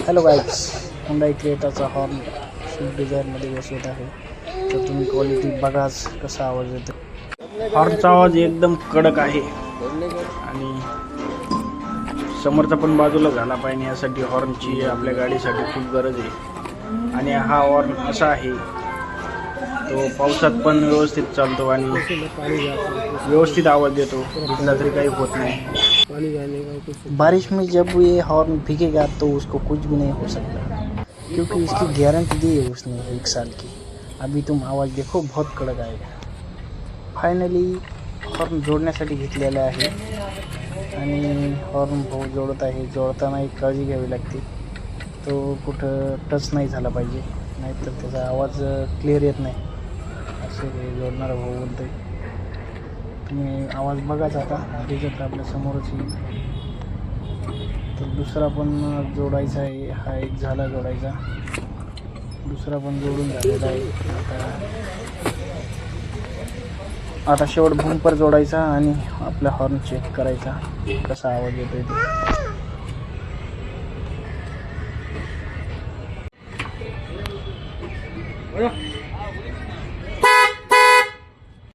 Hello guys, Hyundai क्रेटाचा horn Swift डिझायरमध्ये बसवत आहे. तर तुम्ही क्वालिटी बघाच कसा आवाज येतो. हॉर्नचा आवाज एकदम कडक आहे आणि समोरचा पण बाजूला झाला पाहिजे यासाठी हॉर्नची आपल्या गाडीसाठी खूप गरज आहे. आणि हा हॉर्न असा आहे, तो पावसात पण व्यवस्थित चालतो आणि व्यवस्थित आवाज देतो, भिजला तरी काही होत नहीं। बारिश में जब ये हॉर्न भीगेगा तो उसको कुछ भी नहीं हो सकता, क्योंकि इसकी गारंटी दी है उसने 1 साल की। अभी तुम आवाज़ देखो, बहुत कडक आएगा। फायनली हॉर्न जोडण्यासाठी घेतलेला आहे आणि हॉर्न भाऊ जोडत आहे। जोडताना एक काळजी घ्यावी लागते, तो कुठं टच नाही झाला पाहिजे, नाहीतर त्याचा आवाज क्लिअर येत नाही, असे जोडणारा भाऊ बोलतोय। तुम्ही आवाज बघाच आता, रिझल्ट आपल्या समोरच येईल। तर दुसरा पण जोडायचा आहे, हा एक झाला जोडायचा, दुसरा पण जोडून झालेला आहे। आता शेवट बंपर जोडायचा आणि आपला हॉर्न चेक करायचा कसा आवाज येतोय ते।